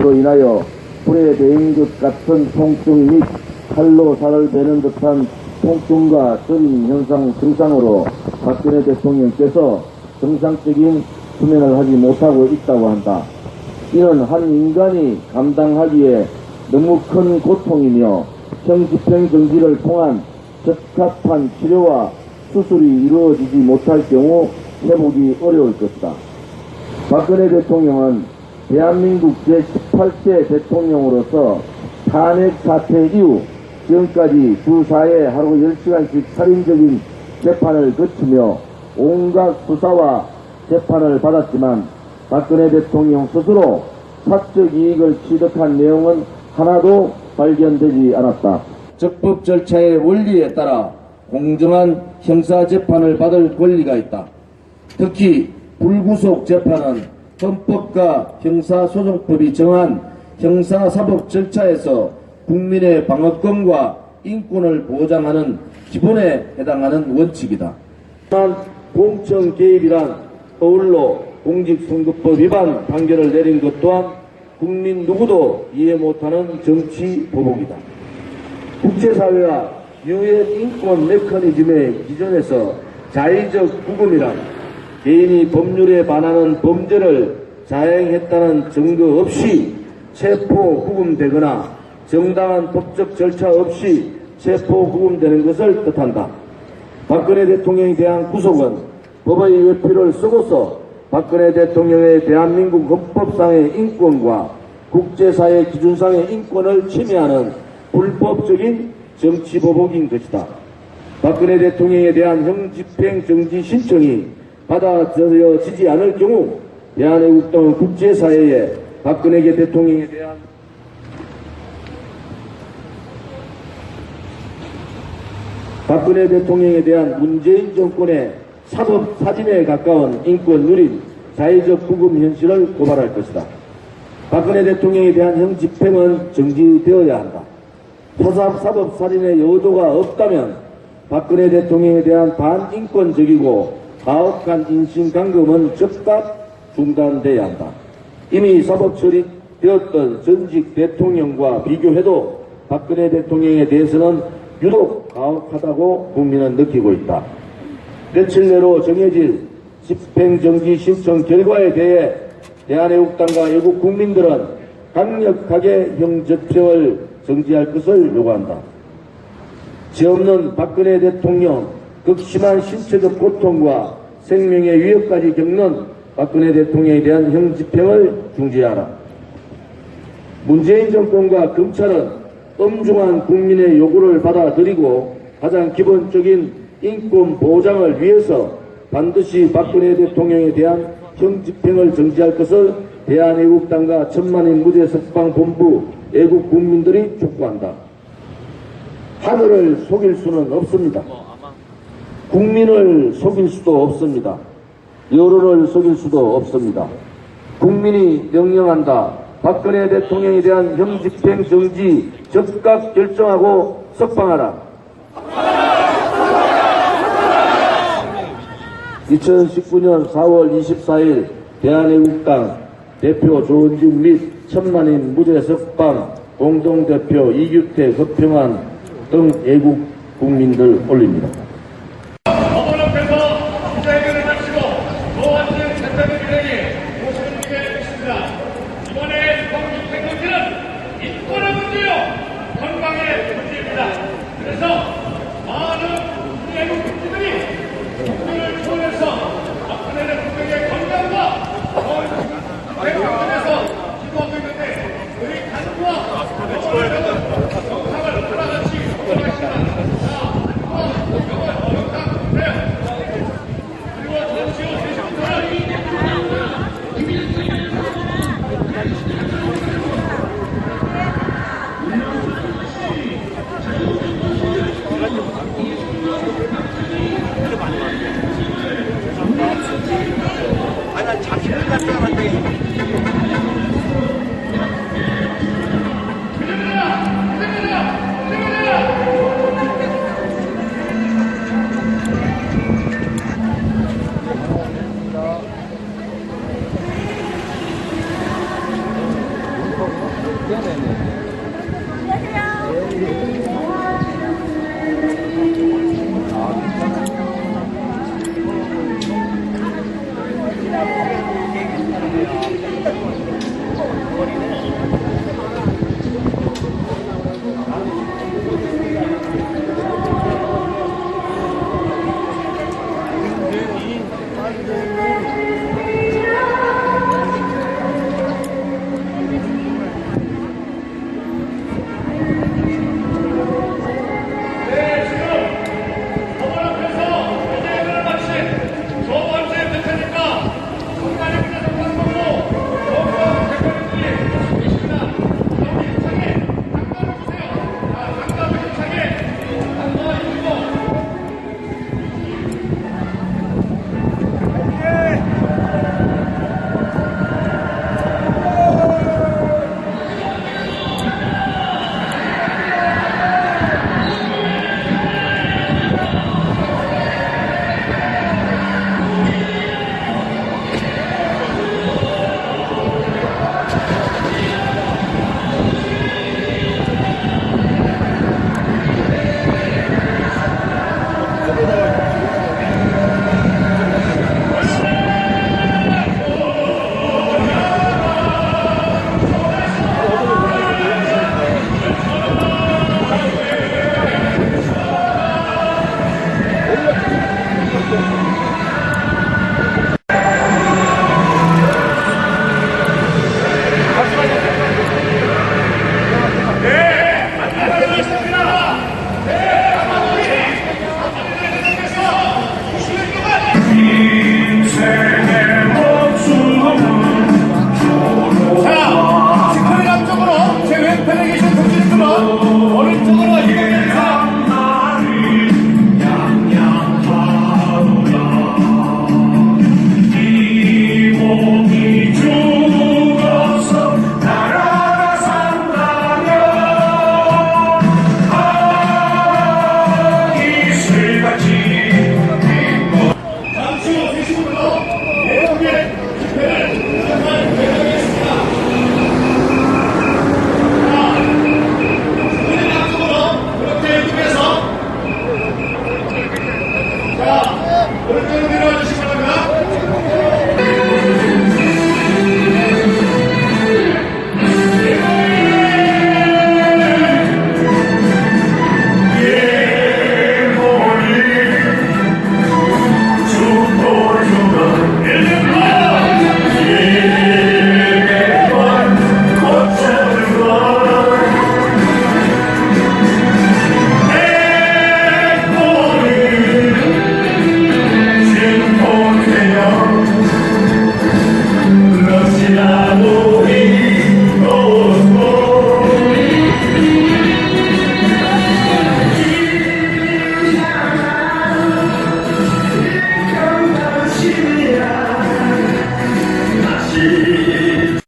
것으로 인하여 불에 데인 것 같은 통증 및 칼로 살을 베는 듯한 통증과 저림 현상 증상으로 박근혜 대통령께서 정상적인 수면을 하지 못하고 있다고 한다. 이는 한 인간이 감당하기에 너무 큰 고통이며 형집행 정지를 통한 적합한 치료와 수술이 이루어지지 못할 경우 회복이 어려울 것이다. 박근혜 대통령은 대한민국 제18대 대통령으로서 탄핵 사태 이후 지금까지 주 4회 하루 10시간씩 살인적인 재판을 거치며 온갖 수사와 재판을 받았지만 박근혜 대통령 스스로 사적 이익을 취득한 내용은 하나도 발견되지 않았다. 적법 절차의 원리에 따라 공정한 형사재판을 받을 권리가 있다. 특히 불구속 재판은 헌법과 형사소송법이 정한 형사사법 절차에서 국민의 방어권과 인권을 보장하는 기본에 해당하는 원칙이다. 공청 개입이란 어울러 공직선거법 위반 판결을 내린 것 또한 국민 누구도 이해 못하는 정치 보복이다. 국제사회와 유엔 인권 메커니즘의 기준에서 자의적 구금이란 개인이 법률에 반하는 범죄를 자행했다는 증거 없이 체포 구금되거나 정당한 법적 절차 없이 체포 구금되는 것을 뜻한다. 박근혜 대통령에 대한 구속은 법의 외피를 쓰고서 박근혜 대통령의 대한민국 헌법상의 인권과 국제사회 기준상의 인권을 침해하는 불법적인 정치보복인 것이다. 박근혜 대통령에 대한 형집행 정지 신청이 받아들여지지 않을 경우 대한애국당은 국제사회에 박근혜 대통령에 대한 문재인 정권의 사법 사진에 가까운 인권 누린 자의적 구금 현실을 고발할 것이다. 박근혜 대통령에 대한 형집행은 정지되어야 한다. 사법 살인의 여도가 없다면 박근혜 대통령에 대한 반인권적이고 가혹한 인신강금은 즉각 중단돼야 한다. 이미 사법 처리되었던 전직 대통령과 비교해도 박근혜 대통령에 대해서는 유독 가혹하다고 국민은 느끼고 있다. 며칠 내로 정해질 집행정지 신청 결과에 대해 대한애국당과 애국 국민들은 강력하게 형집행을 정지할 것을 요구한다. 죄 없는 박근혜 대통령 극심한 신체적 고통과 생명의 위협까지 겪는 박근혜 대통령에 대한 형집행을 중지하라. 문재인 정권과 검찰은 엄중한 국민의 요구를 받아들이고 가장 기본적인 인권 보장을 위해서 반드시 박근혜 대통령에 대한 형집행을 정지할 것을 대한애국당과 천만인 무죄석방본부 애국 국민들이 촉구한다. 하늘을 속일 수는 없습니다. 국민을 속일 수도 없습니다. 여론을 속일 수도 없습니다. 국민이 명령한다. 박근혜 대통령에 대한 형집행 정지 즉각 결정하고 석방하라. 2019년 4월 24일 대한애국당 대표 조은진 및 천만인 무죄석방 공동대표 이규택 허평환 등 애국 국민들 올립니다. 법원 앞에서 기자회견을 마치고 노원진 재판의 진행이 오시는 길에 있습니다. 이번에 형집행 문제는 인권의 문제요, 건강의 문제입니다. 그래서